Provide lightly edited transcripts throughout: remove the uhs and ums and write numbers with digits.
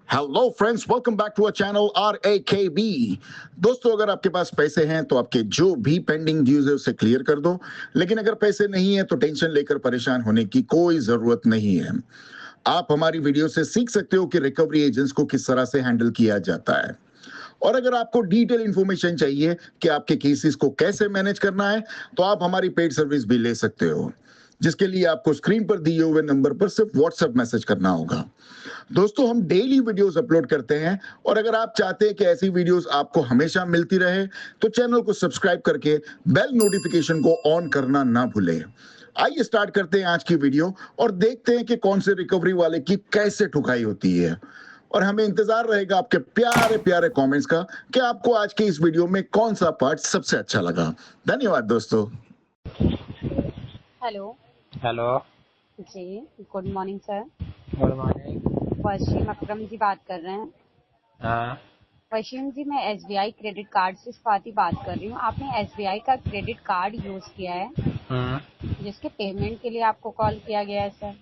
Hello friends, welcome back to our channel RAKB। दोस्तों, अगर आपके पास पैसे हैं तो आपके जो भी पेंडिंग ड्यूज है उसे क्लियर कर दो। लेकिन अगर पैसे नहीं है तो टेंशन लेकर परेशान होने की कोई जरूरत नहीं है। आप हमारी वीडियो से सीख सकते हो कि रिकवरी एजेंट्स को किस तरह से हैंडल किया जाता है। और अगर आपको डिटेल इंफॉर्मेशन चाहिए कि आपके केसेस को कैसे मैनेज करना है तो आप हमारी पेड सर्विस भी ले सकते हो, जिसके लिए आपको स्क्रीन पर दिए हुए नंबर पर सिर्फ व्हाट्सएप मैसेज करना होगा। दोस्तों, हम डेली वीडियोस अपलोड करते हैं और अगर आप चाहते हैं कि ऐसी वीडियोस आपको हमेशा मिलती रहे तो चैनल को सब्सक्राइब करके बेल नोटिफिकेशन को ऑन करना ना भूलें। आइए स्टार्ट करते हैं आज की वीडियो और देखते हैं कि कौन से रिकवरी वाले की कैसे ठुकाई होती है। और हमें इंतजार रहेगा आपके प्यारे प्यारे कमेंट्स का कि आपको आज के इस वीडियो में कौन सा पार्ट सबसे अच्छा लगा। धन्यवाद दोस्तों। हेलो। हेलो। जी, good morning sir. Good morning. Wasim Akram ji बात कर रहे हैं। हाँ। वसीम जी, मैं SBI क्रेडिट कार्ड से स्वाति बात कर रही हूँ। आपने SBI का क्रेडिट कार्ड यूज किया है जिसके पेमेंट के लिए आपको कॉल किया गया है सर।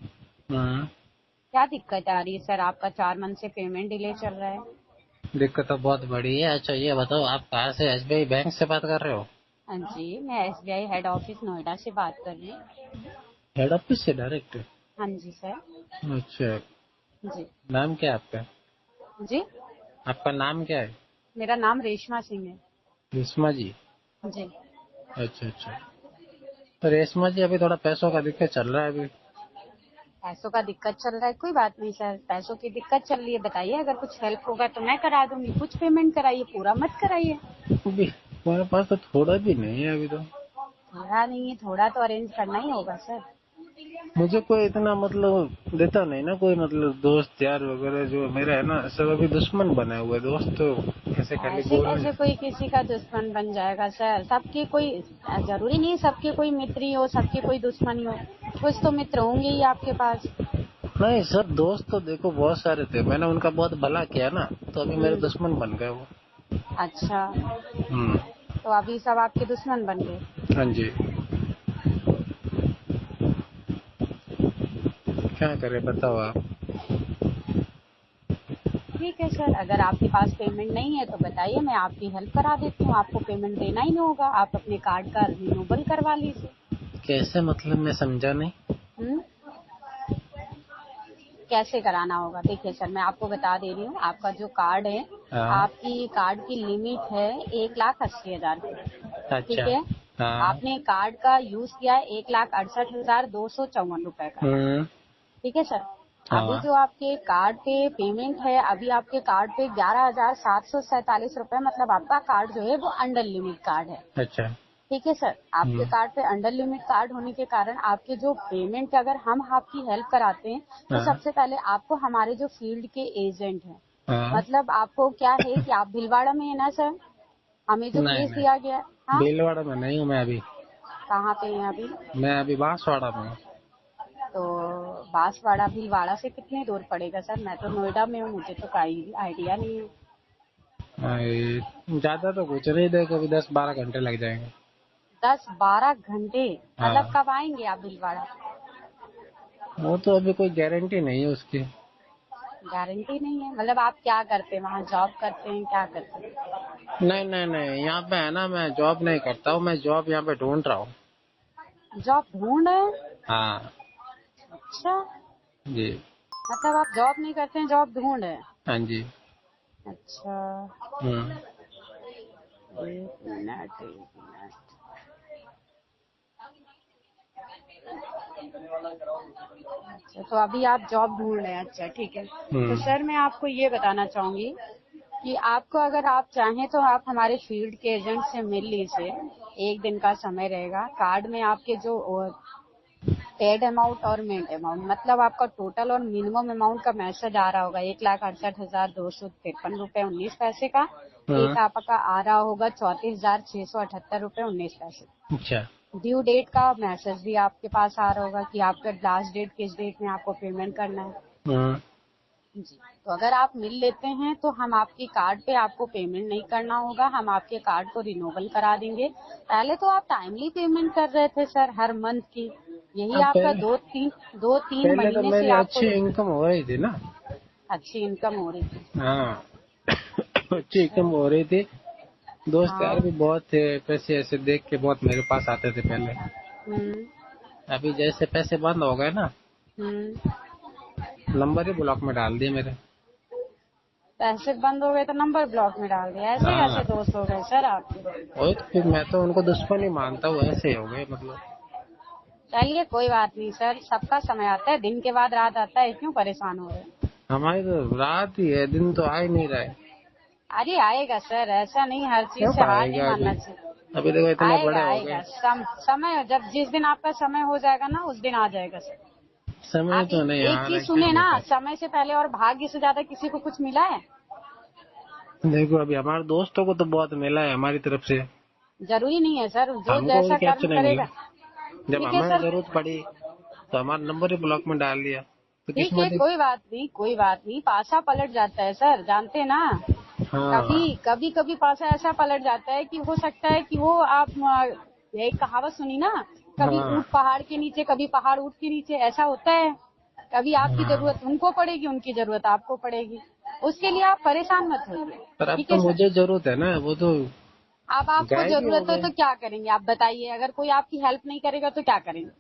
क्या दिक्कत आ रही है सर? आपका 4 मंथ से पेमेंट डिले चल रहा है। दिक्कत तो बहुत बड़ी है। अच्छा ये बताओ, आप कहाँ से, SBI बैंक से बात कर रहे हो? हाँ जी, मैं SBI हेड ऑफिस नोएडा से बात कर रही हूँ। हेड ऑफिस से डायरेक्ट? हाँ जी सर। अच्छा। जी नाम क्या है आपका? जी, आपका नाम क्या है? मेरा नाम रेशमा सिंह है। रेशमा जी। जी, अच्छा अच्छा। तो रेशमा जी, अभी थोड़ा पैसों का दिक्कत चल रहा है अभी। पैसों का दिक्कत चल रहा है, कोई बात नहीं सर। पैसों की दिक्कत चल रही है, बताइए, अगर कुछ हेल्प होगा तो मैं करा दूंगी। कुछ पेमेंट कराइए, पूरा मत कराइए। अभी हमारे पास तो थोड़ा भी नहीं है अभी तो। थोड़ा नहीं है, थोड़ा तो अरेंज करना ही होगा सर। मुझे कोई इतना मतलब देता नहीं ना, कोई मतलब दोस्त यार वगैरह जो मेरा है ना, सब अभी दुश्मन बने हुए दोस्त, तो ऐसे खाली ऐसे बोलने। कैसे कोई किसी का दुश्मन बन जाएगा सर? सबके कोई, जरूरी नहीं सबके कोई मित्र ही हो, सबके कोई दुश्मन ही हो। कुछ तो मित्र होंगे ही आपके पास। नहीं, सब दोस्त तो देखो बहुत सारे थे, मैंने उनका बहुत भला किया ना, तो अभी मेरे हम्म। दुश्मन बन गए वो। अच्छा, हम्म। तो अभी सब आपके दुश्मन बन गए। हाँ जी। क्या करे बताओ आप। ठीक है सर, अगर आपके पास पेमेंट नहीं है तो बताइए, मैं आपकी हेल्प करा देती हूँ। आपको पेमेंट देना ही नहीं होगा, आप अपने कार्ड का रिन्यूअल करवा लीजिए। कैसे मतलब, मैं समझा नहीं। हम्म, कैसे कराना होगा? देखिए सर, मैं आपको बता दे रही हूँ। आपका जो कार्ड है, हाँ। आपकी कार्ड की लिमिट है 1,80,000 की। ठीक अच्छा। है, हाँ। आपने कार्ड का यूज किया है 1,68,254 रुपए का। हम्म। ठीक है सर। अभी हाँ। जो आपके कार्ड पे पेमेंट है, अभी आपके कार्ड पे 11,747 रुपए, मतलब आपका कार्ड जो है वो अंडर लिमिट कार्ड है। अच्छा। ठीक है सर, आपके हम्म। कार्ड पे अंडर लिमिट कार्ड होने के कारण आपके जो पेमेंट, अगर हम आपकी हेल्प कराते हैं तो हाँ। सबसे पहले आपको हमारे जो फील्ड के एजेंट हैं, हाँ। मतलब आपको क्या है कि आप भीलवाड़ा में है ना सर? हमें जो नहीं केस नहीं, दिया गया है। हाँ, भीलवाड़ा में नहीं हूँ मैं अभी। कहाँ पे हैं अभी? मैं अभी बांसवाड़ा में हूँ। तो बांसवाड़ा भीलवाड़ा से कितने दूर पड़ेगा सर? मैं तो नोएडा में हूँ, मुझे तो कोई आइडिया नहीं है। ज्यादा तो कुछ नहीं, देखो अभी 10-12 घंटे लग जाएंगे। 10-12 घंटे? मतलब हाँ। कब आएंगे आप भीलवाड़ा? वो तो अभी कोई गारंटी नहीं है उसकी। गारंटी नहीं है? मतलब आप क्या करते हैं वहाँ? जॉब करते हैं, क्या करते हैं? नहीं नहीं नहीं, यहाँ पे है ना, मैं जॉब नहीं करता हूँ, मैं जॉब यहाँ पे ढूंढ रहा हूँ। जॉब ढूंढ रहे हैं? हाँ। अच्छा, जी। मतलब आप जॉब नहीं करते हैं, जॉब ढूंढ रहे हैं? हाँ जी। अच्छा, हम्म। एक मिनट एक मिनट। अच्छा, तो अभी आप जॉब ढूंढ रहे हैं? अच्छा ठीक है। तो हम्म। सर, मैं आपको ये बताना चाहूंगी कि आपको, अगर आप चाहें तो आप हमारे फील्ड के एजेंट से मिल लीजिए। 1 दिन का समय रहेगा। कार्ड में आपके जो पेड अमाउंट और मेड अमाउंट, मतलब आपका टोटल और मिनिमम अमाउंट का मैसेज आ रहा होगा 1,68,253 रुपए 19 पैसे का। हम्म। एक आपका आ रहा होगा 34,678 रुपए 19 पैसे। अच्छा। ड्यू डेट का मैसेज भी आपके पास आ रहा होगा कि आपका लास्ट डेट किस डेट में आपको पेमेंट करना है। हम्म। जी, तो अगर आप मिल लेते हैं तो हम आपकी कार्ड पे, आपको पेमेंट नहीं करना होगा, हम आपके कार्ड को रिन्यूअल करा देंगे। पहले तो आप टाइमली पेमेंट कर रहे थे सर, हर मंथ की। यही अब आपका पहले दो तीन पहले तो महीने से मेरी आपको। अच्छी इनकम हो रही थी ना। अच्छी इनकम हो रही थी। हाँ अच्छी इनकम हो रही थी। दोस्त हाँ। यार भी बहुत थे, पैसे ऐसे देख के बहुत मेरे पास आते थे पहले। हम्म। अभी जैसे पैसे बंद हो गए ना, हम्म। नंबर ही ब्लॉक में डाल दिए मेरे। पैसे बंद हो गए तो नंबर ब्लॉक में डाल दिया, ऐसे हाँ कैसे दोस्त हो गए सर आपके? और तो फिर मैं तो उनको दुश्मन ही मानता हूँ, ऐसे ही हो गए मतलब। चलिए कोई बात नहीं सर, सबका समय आता है, दिन के बाद रात आता है, क्यों परेशान हो रहे हैं? हमारी तो रात ही है, दिन तो आ ही नहीं रहा है। अरे आएगा सर, ऐसा नहीं, हर चीज कब से हार नहीं आएगा अभी? मानना चाहिए। अभी देखो इतने आएगा बड़े हो आएगा, गए। समय जब जिस दिन आपका समय हो जाएगा ना, उस दिन आ जाएगा सर। समय आप तो नहीं एक आ रहा चीज है, क्या सुने ना, बताए। समय से पहले और भाग्य से ज्यादा किसी को कुछ मिला है? देखो अभी हमारे दोस्तों को तो बहुत मिला है हमारी तरफ से। जरूरी नहीं है सर, जो हमको भी जैसा क्या कर्म नहीं मिला। करेगा। जब ठीक है हमें सर। जरूरत पड़ी तो हमारा नंबर ही ब्लॉक में डाल दिया, तो ठीक है, किस्मत ही। कोई बात नहीं, कोई बात नहीं, पासा पलट जाता है सर, जानते हैं ना। हाँ कभी कभी कभी पासा ऐसा पलट जाता है कि हो सकता है कि वो आप ये एक कहावत सुनी ना, कभी ऊंट हाँ पहाड़ के नीचे, कभी पहाड़ ऊंट के नीचे, ऐसा होता है। कभी आपकी हाँ। जरूरत उनको पड़ेगी, उनकी जरूरत आपको पड़ेगी। उसके लिए आप परेशान मत होइए। पर अब ठीक तो है सर। मुझे जरूरत है ना, वो तो अब आपको गायब ही हो जरूरत है गए। तो क्या करेंगे आप बताइए? अगर कोई आपकी हेल्प नहीं करेगा तो क्या करेंगे?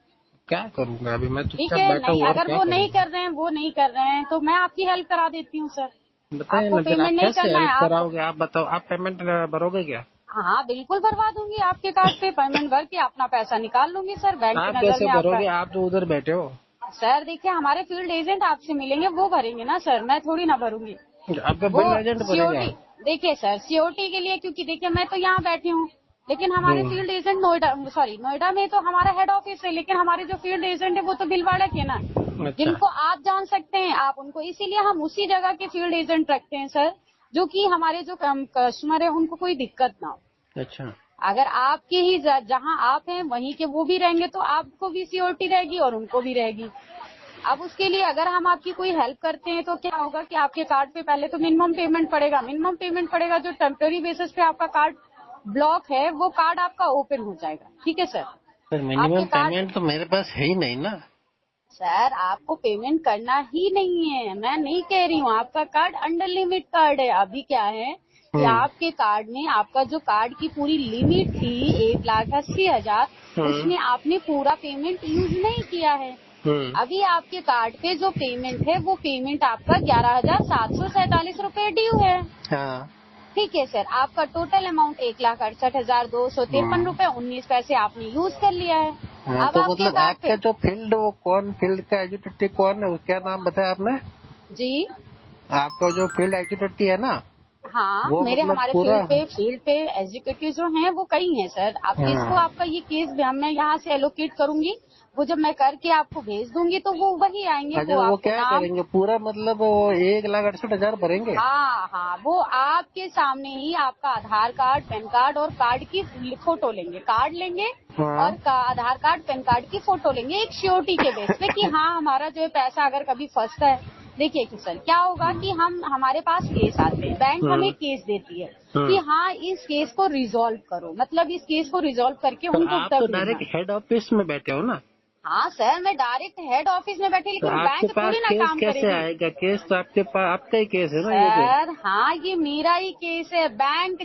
क्या करूंगा अभी, मैं ठीक चुपचाप है, बैठा नहीं, हूँ और अगर क्या वो नहीं करूंगा। कर रहे हैं, वो नहीं कर रहे हैं, तो मैं आपकी हेल्प करा देती हूँ सर। बताइए आपको ना फिर, आप पेमेंट नहीं कैसे करना है हेल्प आपको। कराओगे, आप बताओ, आप पेमेंट भरोगे क्या? हाँ बिल्कुल भरवा दूंगी, आपके कार्ड पे पेमेंट भर के अपना पैसा निकाल लूंगी सर, बैंक की आप नजर कैसे में आपका। भरोगे, आप तो उधर बैठे हो। सर देखिए, हमारे फील्ड एजेंट आपसे मिलेंगे, वो भरेंगे ना सर, मैं थोड़ी ना भरूंगी। आपका वो बिल एजेंट भरेगा। सीओटी, देखिए सर, सीओटी के लिए, क्योंकि देखिए मैं तो यहाँ बैठी हूँ, लेकिन हमारे field agent Noida, sorry Noida में तो हमारा हेड ऑफिस है, लेकिन हमारे जो फील्ड एजेंट है वो तो भीलवाड़ा के ना, अच्छा जिनको आप जान सकते हैं आप उनको, इसीलिए हम उसी जगह के फील्ड एजेंट रखते हैं सर, जो कि हमारे जो कस्टमर है उनको कोई दिक्कत ना हो। अच्छा। अगर आपके ही जहां आप हैं वहीं के वो भी रहेंगे तो आपको भी सियोरिटी रहेगी और उनको भी रहेगी। अब उसके लिए अगर हम आपकी कोई हेल्प करते हैं तो क्या होगा कि आपके कार्ड पे पहले तो मिनिमम पेमेंट पड़ेगा, जो टेम्पररी बेसिस पे आपका कार्ड ब्लॉक है वो कार्ड आपका ओपन हो जाएगा। ठीक है सर। पर आपके मिनिमम कार्ड, पेमेंट तो मेरे पास है ही नहीं ना। सर आपको पेमेंट करना ही नहीं है, मैं नहीं कह रही हूँ, आपका कार्ड अंडर लिमिट कार्ड है। अभी क्या है कि हम्म आपके कार्ड में, आपका जो कार्ड की पूरी लिमिट थी 1,80,000, हम्म उसमें आपने पूरा पेमेंट यूज नहीं किया है। हम्म। अभी आपके कार्ड पे जो पेमेंट है वो पेमेंट आपका 11,747 रुपए ड्यू है। हाँ। ठीक है सर, आपका टोटल अमाउंट 1,68,253 हम्म। रुपए 19 पैसे आपने यूज कर लिया है। हाँ अब तो आपके मतलब कार्ड आपका पे, जो फील्ड, वो कौन फील्ड का एग्जीक्यूटिव कौन है, वो क्या नाम बताया आपने? जी आपका जो फील्ड एग्जीक्यूटिव है ना, हाँ, वो मेरे मतलब हमारे पूरा। फील्ड पे एग्जीक्यूटिव जो हैं वो कई हैं सर। अब जिसको हाँ आपका ये केस मैं यहाँ से एलोकेट करूंगी, वो जब मैं करके आपको भेज दूंगी तो वो वही आएंगे, अच्छा, वो वो आपको क्या नाम। करेंगे पूरा, मतलब वो 1,68,000 भरेंगे? हाँ हाँ, वो आपके सामने ही आपका आधार कार्ड, पैन कार्ड और कार्ड की फोटो लेंगे, कार्ड लेंगे हाँ। और आधार कार्ड, पैन कार्ड की फोटो लेंगे, एक श्योरिटी के बेस पे कि हाँ हमारा जो है पैसा अगर कभी फंसता है। देखिए कि सर क्या होगा कि हमारे पास केस आते हैं, बैंक हमें हम्म केस देती है कि हम्म। हाँ इस केस को रिजॉल्व करो, मतलब इस केस को रिजॉल्व करके पर उनको आप तो तब लेना। डायरेक्ट हेड ऑफिस में बैठे हो ना, हाँ सर, मैं डायरेक्ट हेड ऑफिस में बैठी, तो लेकिन आपके बैंक पास थोड़ी ना केस काम कैसे करेगी। आएगा? केस तो आपके पास, आपका ही केस है ना ये तो। सर हाँ, ये मेरा ही केस है। बैंक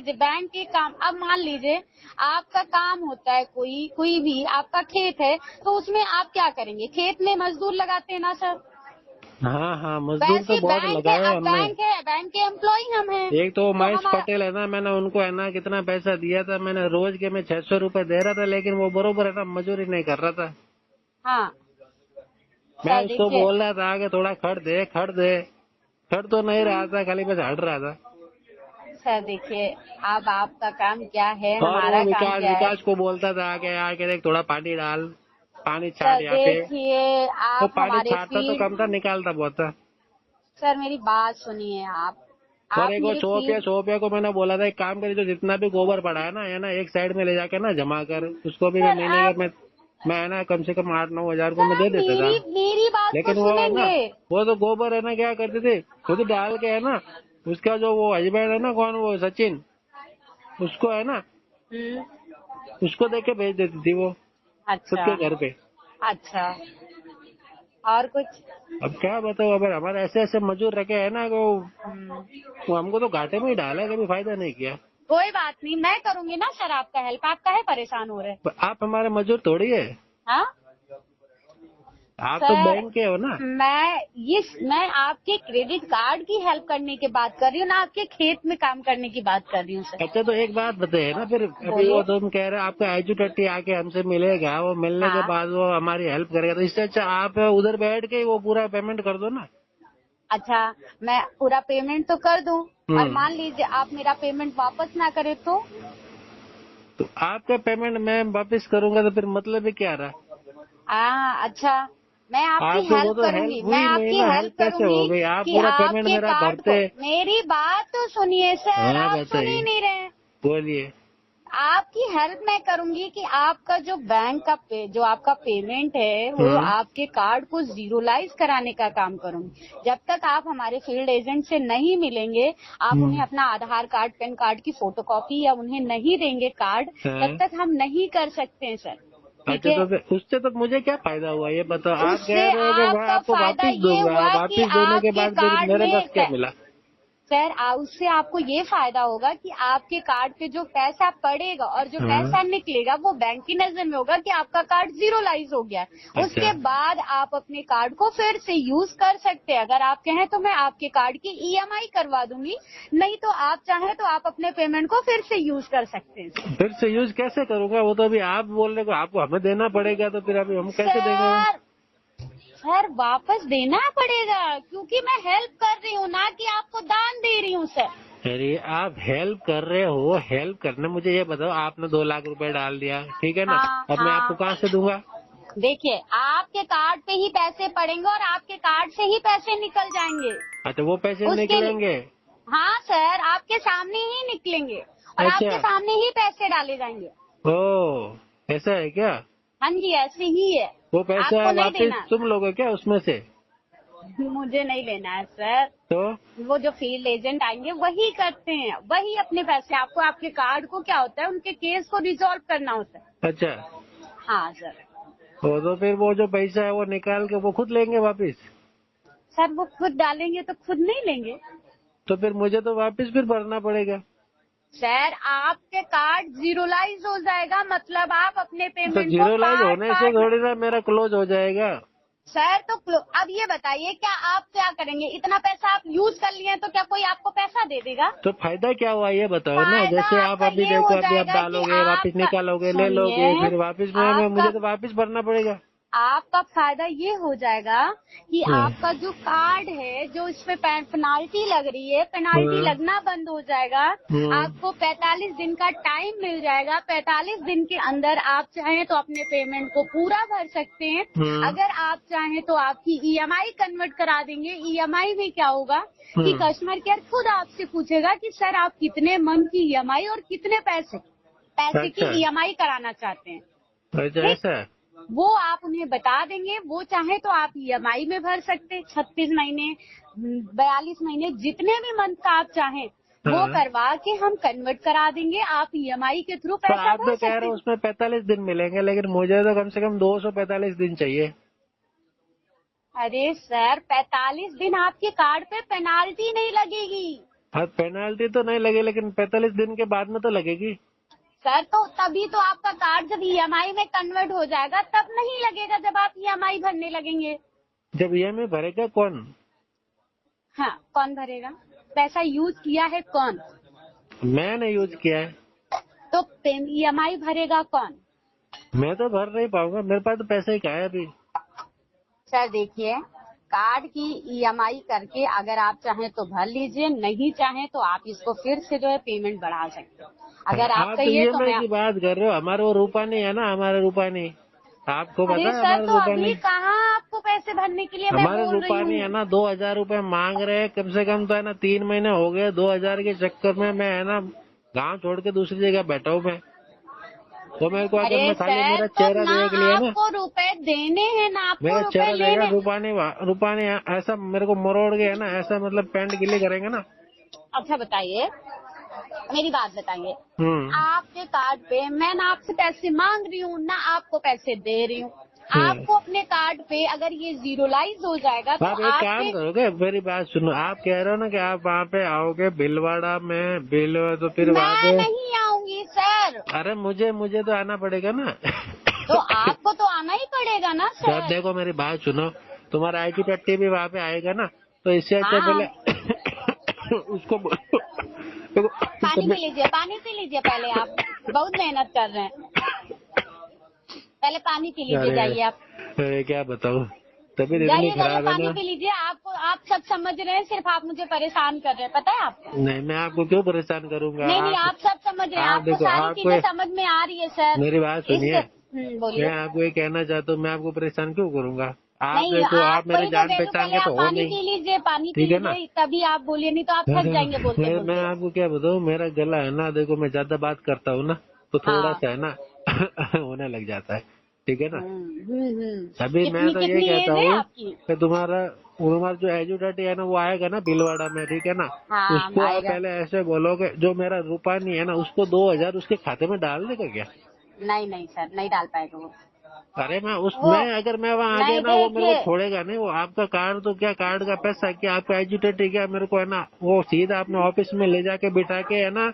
के काम, अब मान लीजिए आपका काम होता है, कोई भी आपका खेत है, तो उसमें आप क्या करेंगे? खेत में मजदूर लगाते हैं ना सर। हाँ हाँ, मजदूर वैसे तो ही बहुत बैंक है, लगाए हैं अब हमने। बैंक के एम्प्लॉय हम हैं। एक तो तो महेश हमारा, पटेल है ना, मैंने उनको है ना कितना पैसा दिया था, मैंने रोज के मैं 600 रुपए दे रहा था, लेकिन वो बरोबर है ना मजदूरी नहीं कर रहा था। हाँ मैं सर उसको देखिए, बोल रहा था आगे थोड़ा खड़ दे खड़ दे, खड़ तो नहीं रहा था, खाली बस हट रहा था। अब आपका काम क्या है, और वो हमारा काम विकास क्या है? विकास को बोलता था आगे आके देख थोड़ा पानी डाल, पानी छाट सर यहाँ पे। देखिए, वो आप पानी हमारे छाटता तो फील्ड, कम था, निकालता बहुत था। सर मेरी बात सुनिए और आप एक वो मेरे सोफिया फील्ड, सोफिया को मैंने बोला था एक काम करिए, जो जितना भी गोबर पड़ा है ना एक साइड में ले जाके ना जमा कर, उसको भी मैं सर महीने का आप, मैं है ना कम से कम 8-9 हज़ार को सर मैं दे आप देता था। मेरी बात तो लेकिन वो है ना, सुनेंगे। वो तो गोबर है ना क्या करते थे, खुद डाल के है ना, उसका जो वो हस्बैंड है ना, कौन वो सचिन, उसको है ना, हम्म। उसको देख के भेज देती थी वो खुद अच्छा के घर पे। अच्छा। और कुछ? अब क्या बताओ, अगर हमारे ऐसे ऐसे मजदूर रखे हैं ना हम्म, वो हमको तो घाटे में ही डाला है, कभी फायदा नहीं किया। कोई बात नहीं, मैं करूंगी ना सर आपका हेल्प। आप काहे परेशान हो रहे? पर आप हमारे मजदूर थोड़ी है, हाँ आप तो सर, बैंक के हो ना। मैं आपके क्रेडिट कार्ड की हेल्प करने की बात कर रही हूँ ना, आपके खेत में काम करने की बात कर रही हूँ सर। अच्छा तो एक बात बताइए ना, फिर अभी बोलिए। वो तुम कह रहे हो आपका एजुटट्टी आके हमसे मिलेगा, वो मिलने के हाँ, बाद वो हमारी हेल्प करेगा, तो इससे अच्छा आप उधर बैठ के वो पूरा पेमेंट कर दो ना। अच्छा, मैं पूरा पेमेंट तो कर दूं, और मान हम्म। लीजिए आप मेरा पेमेंट वापस ना करें तो? तो आपका पेमेंट मैं वापस करूंगा तो फिर मतलब ही क्या रहा? अच्छा, मैं आपकी आपके वो हेल्प तो करूंगी, हेल्प मैं हुई नहीं आपकी ना, हेल्प हेल्प कैसे हो करूंगी गई? आप कि पूरा पेमेंट आपके मेरा कार्ड को, भरते। मेरी बात तो सुनिए सर, हाँ आप सुन ही बताइए, नहीं रहे। बोलिए। आपकी हेल्प मैं करूंगी कि आपका जो बैंक का जो आपका पेमेंट है वो हम्म। आपके कार्ड को जीरोलाइज कराने का काम करूंगी। जब तक आप हमारे फील्ड एजेंट से नहीं मिलेंगे, आप उन्हें हम्म। अपना आधार कार्ड, पैन कार्ड की फोटोकॉपी या उन्हें नहीं देंगे कार्ड, तब हाँ। तक हम नहीं कर सकते हैं सर। ठीक अच्छा है? तो फिर उससे तो मुझे क्या फायदा हुआ ये बताओ? आप कह उससे रहे हो कि मैं आपका आपको फायदा वापस ये दूंगा, हुआ कि वापस देने के आपके बाद फिर कार्ड मेरे में पास क्या मिला? सर, उससे आपको ये फायदा होगा कि आपके कार्ड पे जो पैसा पड़ेगा और जो हाँ। पैसा निकलेगा वो बैंक की नजर में होगा कि आपका कार्ड जीरोलाइज हो गया है। अच्छा। उसके बाद आप अपने कार्ड को फिर से यूज कर सकते हैं। अगर आप कहें तो मैं आपके कार्ड की ईएमआई करवा दूंगी, नहीं तो आप चाहें तो आप अपने पेमेंट को फिर से यूज कर सकते हैं। फिर से यूज कैसे करूंगा? वो तो अभी आप बोल रहे हो आपको हमें देना पड़ेगा, तो फिर अभी हम कैसे देंगे? सर, सर वापस देना पड़ेगा, क्योंकि मैं हेल्प कर रही हूँ ना कि आपको दान दे रही हूँ सर। अरे आप हेल्प कर रहे हो, हेल्प करने मुझे ये बताओ, आपने 2 लाख रुपए डाल दिया, ठीक है ना, हाँ अब मैं आपको हाँ, कहाँ से दूंगा? देखिए आपके कार्ड पे ही पैसे पड़ेंगे और आपके कार्ड से ही पैसे निकल जाएंगे। अच्छा वो पैसे उसके लिए, निकलेंगे? हाँ सर, आपके सामने ही निकलेंगे और अच्छा। आपके सामने ही पैसे डाले जाएंगे। ओ, ऐसा है क्या? हाँ जी, ऐसे ही है। वो पैसा आपको नहीं वापस देना, तुम लोगे क्या उसमें से? मुझे नहीं लेना है सर। तो वो जो फील्ड एजेंट आएंगे वही करते हैं, वही अपने पैसे आपको, आपके कार्ड को क्या होता है, उनके केस को रिजॉल्व करना होता है। अच्छा, हाँ सर। तो फिर वो जो पैसा है वो निकाल के वो खुद लेंगे वापस? सर वो खुद डालेंगे तो खुद नहीं लेंगे। तो फिर मुझे तो वापस फिर भरना पड़ेगा। सर आपके कार्ड जीरोलाइज हो जाएगा, मतलब आप अपने तो पेमेंट को जीरो लाइज पार्ट होने से पार्ट में। थोड़ी ना मेरा क्लोज हो जाएगा। सर तो अब ये बताइए, क्या आप क्या करेंगे? इतना पैसा आप यूज कर लिए हैं तो क्या कोई आपको पैसा दे देगा? तो फायदा क्या हुआ ये बताओ ना, फायदा जैसे आप आपका अभी ये देखो हो अभी आप जाएगा कि डालोगे वापस आपका, निकालोगे ले लोगे, सुनिए, फिर वापस में मुझे आपका तो वापस भरना पड़ेगा। आपका फायदा ये हो जाएगा कि हाँ। आपका जो कार्ड है, जो इस पे पेनाल्टी लग रही है, पेनाल्टी हाँ। लगना बंद हो जाएगा। हम्म। आपको 45 दिन का टाइम मिल जाएगा। 45 दिन के अंदर आप चाहें तो अपने पेमेंट को पूरा भर सकते हैं। हम्म। अगर आप चाहें तो आपकी ईएमआई कन्वर्ट करा देंगे। ईएमआई में क्या होगा कि हम्म। कस्टमर केयर खुद आपसे पूछेगा कि सर आप कितने मंथ की ईएमआई और कितने पैसे पैसे की अच्छा। ईएमआई कराना चाहते हैं। अच्छा ठीक, ऐसा है? वो आप उन्हें बता देंगे। वो चाहे तो आप ईएमआई में भर सकते हैं, 36 महीने, 42 महीने, जितने भी मंथ का आप चाहें वो हाँ। करवा के हम कन्वर्ट करा देंगे। आप ईएमआई के थ्रू तो पैसा आप भर तो कह सकते रहे हो हैं। उसमें 45 दिन मिलेंगे, लेकिन मुझे तो कम से कम 245 दिन चाहिए। अरे सर, 45 दिन आपके कार्ड पे पेनाल्टी नहीं लगेगी। हाँ पेनाल्टी तो नहीं लगी, लेकिन 45 दिन के बाद में तो लगेगी। सर तो तभी तो आपका कार्ड जब ईएमआई में कन्वर्ट हो जाएगा तब नहीं लगेगा, जब आप ईएमआई भरने लगेंगे। जब ईएमआई भरेगा कौन? हाँ, कौन भरेगा? पैसा यूज किया है कौन? मैंने यूज किया है। तो ईएमआई भरेगा कौन? मैं तो भर नहीं पाऊंगा, मेरे पास तो पैसे ही कहाँ है अभी। सर देखिए, कार्ड की ईएमआई करके अगर आप चाहें तो भर लीजिए, नहीं चाहें तो आप इसको फिर से जो है पेमेंट बढ़ा सकते हैं। अगर आप आप तो कहिए तो ईएमआई मैं, की बात कर रहे हो, हमारे वो रूपानी है ना, हमारे रूपानी, आपको अरे पता है सर हमारे तो अभी रूपानी? कहाँ आपको पैसे भरने के लिए मैं हमारे बोल रही रूपानी हूँ। है ना 2,000 रुपए मांग रहे हैं, कम से कम तो है ना 3 महीने हो गए। 2,000 के चक्कर में मैं है ना गांव छोड़ के दूसरी जगह बैठा हूँ मैं। तो मेरे को अगर अरे मैं खाली सर, मेरा तो चेहरा ना देख लिया ना, आपको रुपए देने हैं ना आपको मेरा रुपए चेहरा देखा लेने। रूपानी, रूपानी ऐसा मेरे को मरोड़ गया ना, ऐसा मतलब पैंट गिले करेंगे ना। अच्छा बताइए, मेरी बात बताइए, हम्म। आपके कार्ड पे मैं ना आपसे पैसे मांग रही हूँ ना आपको पैसे दे रही हूँ। आपको अपने कार्ड पे अगर ये जीरोलाइज हो जाएगा तो आप एक काम करोगे, मेरी बात सुनो, आप कह रहे हो ना कि आप वहाँ पे आओगे भीलवाड़ा में, तो फिर वहाँ मैं पे नहीं आऊंगी सर। अरे मुझे तो आना पड़ेगा ना। तो आपको तो आना ही पड़ेगा ना तो सर। देखो मेरी बात सुनो, तुम्हारा IT पट्टी भी वहाँ पे आएगा ना, तो इससे अच्छा हाँ। पहले उसको पानी पी लीजिए, पानी पी लीजिए पहले, आप बहुत मेहनत कर रहे हैं, पहले पानी पी लीजिए, जाइए आप। अरे क्या बताऊँ, तबीयत इतनी जाइए खराब है पानी ना। पी लीजिए। आप सब समझ रहे हैं, सिर्फ आप मुझे परेशान कर रहे हैं, पता है आपको? नहीं, मैं आपको क्यों परेशान करूंगा। नहीं, आप सब समझ रहे हैं, आप आपको देखो, सारी चीजें समझ में आ रही है सर। मेरी बात सुनिए, बोलिए। मैं आपको ये कहना चाहता हूँ, मैं आपको परेशान क्यों करूंगा। आप नहीं, देखो, आप मेरे वही तो जान कह रही हूँ, पहचान पहले के तो आप हो पानी नहीं, पी लीजिए, पानी पी ठीक है ना। लीजिए, तभी आप बोलिए, नहीं तो आप थक जाएंगे बोलते मैं बोलते। आपको क्या बताऊँ, मेरा गला है ना, देखो मैं ज्यादा बात करता हूँ ना, तो थोड़ा हाँ। सा है ना होने लग जाता है, ठीक है ना। अभी मैं कितनी तो ये कितनी कहता एज है हूँ आपकी? कि तुम्हारा जो एजुडेटी है ना, वो आएगा ना भीलवाड़ा में, ठीक है ना। हाँ, उसको आप आएगा। पहले ऐसे बोलोगे, जो मेरा रूपानी है ना, उसको 2000 उसके खाते में डाल देगा क्या। नहीं सर, नहीं डाल पाएगा वो। अरे वो अगर मैं वहाँ आ गया नहीं, ना, वो मेरे को देखिए, छोड़ेगा नहीं। वो आपका कार्ड तो क्या, कार्ड का पैसा क्या, आपका एजुटेटी क्या, मेरे को है ना, वो सीधा अपने ऑफिस में ले जाके बिठा के है ना,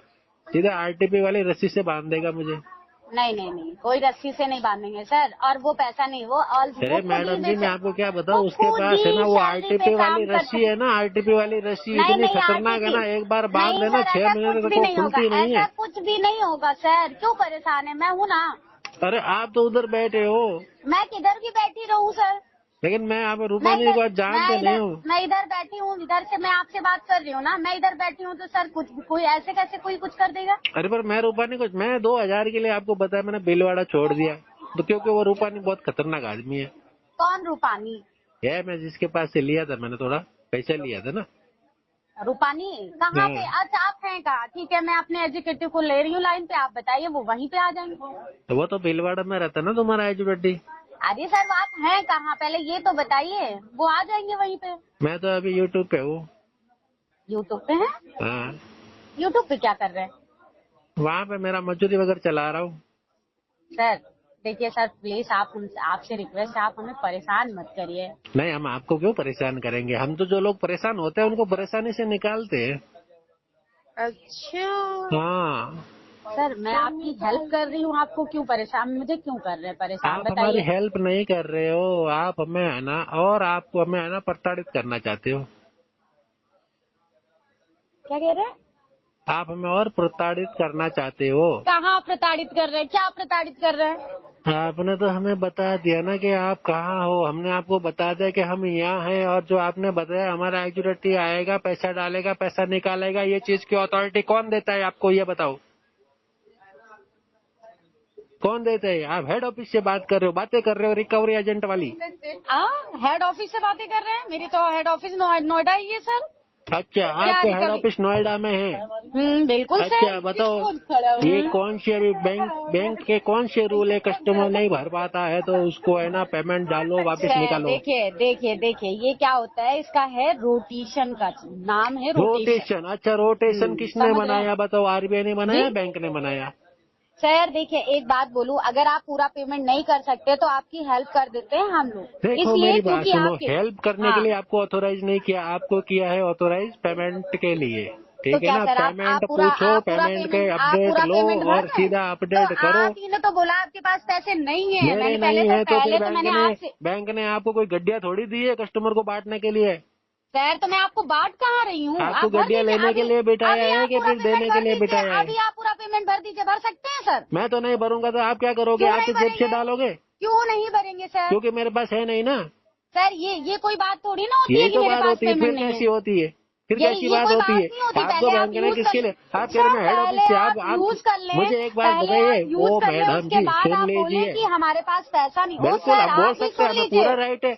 सीधा RTP वाली रस्सी से बांध देगा मुझे। नहीं, कोई रस्सी से नहीं बांधेंगे सर, और वो पैसा नहीं, वो ऑल अरे मैडम जी, मैं आपको क्या बताऊँ, उसके खुद पास है ना ही वो सैलरी पे RTP वाली काम करते रस्सी हैं। है ना, RTP वाली रस्सी नहीं इतनी नहीं, खतरनाक है RTP ना, एक बार बांध नहीं देना सर, 6 ऐसा महीने कुछ तक भी वो नहीं होगा, खुलती नहीं ऐसा है। कुछ भी नहीं होगा सर, क्यों परेशान है, मैं हूँ ना। अरे आप तो उधर बैठे हो, मैं किधर भी बैठी रहूँ सर। लेकिन मैं आप रूपानी को जानते नहीं हूँ। मैं इधर बैठी हूँ, इधर से मैं आपसे बात कर रही हूँ ना, मैं इधर बैठी हूँ, तो सर कोई ऐसे कैसे कोई कुछ कर देगा। अरे पर मैं रूपानी को, मैं 2000 के लिए आपको बताया, मैंने भीलवाड़ा छोड़ दिया, तो क्योंकि वो रूपानी बहुत खतरनाक आदमी है। कौन रूपानी है, मैं जिसके पास से लिया था, मैंने थोड़ा पैसा लिया था ना। रूपानी कहाँ पे? हाँ। अच्छा, आप हैं कहाँ? ठीक है, मैं अपने एग्जीक्यूटिव को ले रही हूँ लाइन पे, आप बताइए, वो वहीं पे आ जाएंगे। तो वो तो भीलवाड़ा में रहता ना तुम्हारा एजुकेटी। अरे सर, आप हैं कहाँ, पहले ये तो बताइए, वो आ जाएंगे वहीं पे। मैं तो अभी यूट्यूब पे हूँ। यूट्यूब पे है? हाँ, यूट्यूब पे क्या कर रहे हैं? वहाँ पे मेरा मजदूरी वगैरह चला रहा हूँ। सर देखिए सर, प्लीज आपसे रिक्वेस्ट है, आप हमें परेशान मत करिए। नहीं, हम आपको क्यों परेशान करेंगे, हम तो जो लोग परेशान होते हैं उनको परेशानी से निकालते हैं। अच्छा हाँ, सर, मैं आपकी हेल्प कर रही हूँ, आपको क्यों परेशान, मुझे क्यों कर रहे हैं परेशान, आप हमारी बताइए। हेल्प नहीं कर रहे हो, आप हमें है ना, और आपको हमें है ना प्रताड़ित करना चाहते हो। क्या कह रहे हैं? आप हमें और प्रताड़ित करना चाहते हो। कहाँ प्रताड़ित कर रहे हैं, क्या प्रताड़ित कर रहे हैं? आपने तो हमें बता दिया ना कि आप कहाँ हो, हमने आपको बता दिया कि हम यहाँ हैं, और जो आपने बताया हमारा एजुकेटी आएगा, पैसा डालेगा, पैसा निकालेगा, ये चीज की अथॉरिटी कौन देता है आपको, ये बताओ, कौन देते हैं। आप हेड ऑफिस से बात कर रहे हो, बातें कर रहे हो रिकवरी एजेंट वाली। हेड ऑफिस से बातें कर रहे हैं? मेरी तो हेड ऑफिस नोएडा ही है सर। अच्छा, आपका हेड ऑफिस नोएडा में है। बिल्कुल सर। अच्छा बताओ, ये कौन से अभी बैंक के कौन से रूल है, कस्टमर नहीं भर पाता है तो उसको है ना पेमेंट डालो, वापस निकालो। देखिए ये क्या होता है, इसका है रोटेशन, का नाम है रोटेशन। अच्छा, रोटेशन किसने समझ रहे हैं? बनाया बताओ, RBI ने बनाया, जी? बैंक ने बनाया। सर देखिए, एक बात बोलूं, अगर आप पूरा पेमेंट नहीं कर सकते तो आपकी हेल्प कर देते हैं हम लोग, देखो इसलिए मेरी बात क्योंकि सुनो, आपके हेल्प करने के लिए आपको ऑथोराइज नहीं किया, आपको किया है ऑथोराइज पेमेंट के लिए, तो ठीक है क्या ना। सर, पेमेंट पूछो, पेमेंट के अपडेट लो और सीधा अपडेट तो करो। आपने तो बोला आपके पास पैसे नहीं है, मेरे मैंने नहीं है तो फिर मैंने आपसे। बैंक ने आपको कोई गड्डिया थोड़ी दी है कस्टमर को बांटने के लिए। सर तो मैं आपको बांट कहाँ रही हूँ, आपको आप भर गड्डिया दीजिए लेने के लिए बिठाया है कि फिर देने के लिए बिठाया है। अभी आप पूरा पेमेंट भर दीजिए, भर सकते हैं सर? मैं तो नहीं भरूंगा, तो आप क्या करोगे, क्यों आपके नहीं जेब से भरेंगे? डालोगे, क्यों नहीं भरेंगे सर? क्योंकि मेरे पास है नहीं ना। सर ये कोई बात थोड़ी ना होती है यही कि तो मेरे बात पास होती है, पेमेंट फिर नहीं कैसी है। होती है, फिर ये कैसी ये बात कोई होती बात है। नहीं होती, आपको पहले आप बैंक ने यूज किसके कर लिए, आप कह सर, रहे हैं हेड ऑफिस से, आप यूज कर लें, मुझे एक बात पहले बताइए। आप यूज ओ कर लें, मैडम उसके जी बाद सुन आप बोले लीजिए, कि हमारे पास पैसा नहीं। ओ बिल्कुल सर, आप बोल आप भी सकते हैं, सुन हमें लीजिए। पूरा राइट है।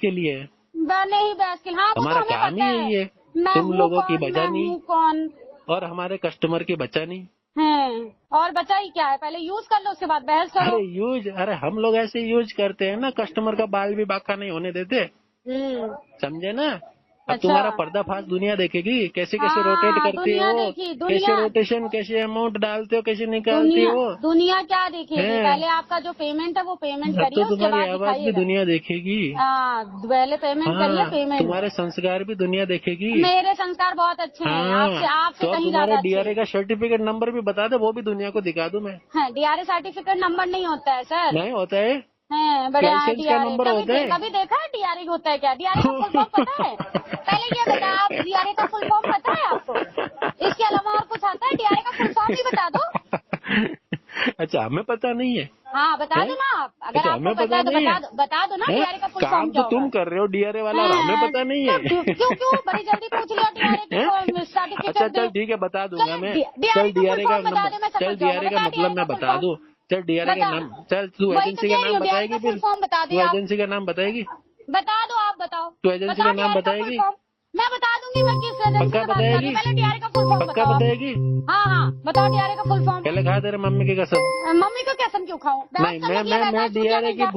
के लिए? नहीं बहस के, हाँ वो तो हमारा हमें काम ही पता है। यही है, मैं तुम हूँ लोगों की कौन, मैं बचानी हूँ कौन और हमारे कस्टमर की बचानी। है, और बचा ही क्या है, पहले यूज कर लो उसके बाद बहस करो। अरे हम लोग ऐसे यूज करते हैं ना, कस्टमर का बाल भी बांका नहीं होने देते, हम्म। समझे ना। अब अच्छा। तुम्हारा पर्दाफाश दुनिया देखेगी, कैसे कैसे हाँ, रोटेट करती दुनिया हो, देखी, कैसे दुनिया। रोटेशन, कैसे अमाउंट डालते हो, कैसे निकालती दुनिया हो। दुनिया क्या देखेगी? हैं? पहले आपका जो पेमेंट है वो पेमेंट अब करिए, तो उसके तुम्हारी बाद आवाज भी दिखाइएगा। दुनिया देखेगी। हाँ, पहले पेमेंट करिए, हाँ, पेमेंट। तुम्हारे संस्कार भी दुनिया देखेगी। मेरे संस्कार बहुत अच्छे हैं, आपसे हाँ, आपसे तो अब कहीं तुम्हारे ज्यादा अच्छे डीआरए हैं। का सर्टिफिकेट नंबर भी बता दे, वो भी दुनिया को दिखा दूं मैं। हाँ, डीआरए सर्टिफिकेट नंबर नहीं होता है सर। नहीं होता है, हैं, बड़े लाइसेंस का डीआरए नंबर होता है। कभी देखा है डीआरए होता है क्या? डीआरए का फुल फॉर्म पता है? पहले ये बता, आप डीआरए का फुल फॉर्म पता है आपको? इसके अलावा और कुछ आता है? डीआरए का फुल फॉर्म ही बता दो। अच्छा, हमें पता नहीं है। हाँ, बता हैं? दो ना आप। अगर अच्छा, आपको हमें पता है तो नहीं है। बता दो ना हैं? डीआरए का फुल फॉर्म काम क्या तो तुम होगा? कर रहे हो डीआरए वाला, और हमें पता नहीं है। क्यों क्यों बड़ी जल्दी पूछ लिया डीआरए की हैं? सर्टिफिकेट अच्छा दे। चल ठीक है, बता दूंगा मैं। डीआरए चल का फुल डीआरए का फॉर्म बता दे, मैं नंबर, चल समझ जाऊंगा। डीआरए का बता मतलब मैं DRA का बता full दूं। चल डीआरए का बता। नाम, चल तू वही तो एजेंसी का कह रही नाम हूँ, डीआरए बताएगी का फिर। फुल फॉर्म बता तू दे आप। एजेंसी का नाम बताएगी, बता दो, आप बताओ। तू एजेंसी का नाम DRA का बताएगी, full form। मैं बता दूंगी, मैं किस एजेंसी पक्का से बात कर रही बताएगी, हूँ। पहले डीआरए का फुल फॉर्म पक्का बताओ आप। बताएगी। हाँ हाँ, बताओ डीआरए का फुल फॉर्म। पहले खा तेरे मम्मी की कसम। मम्मी को कसम क्यों खाऊं? नहीं, बहुत समझ लिया, मैं वैसा डीआरए नहीं की था। फुल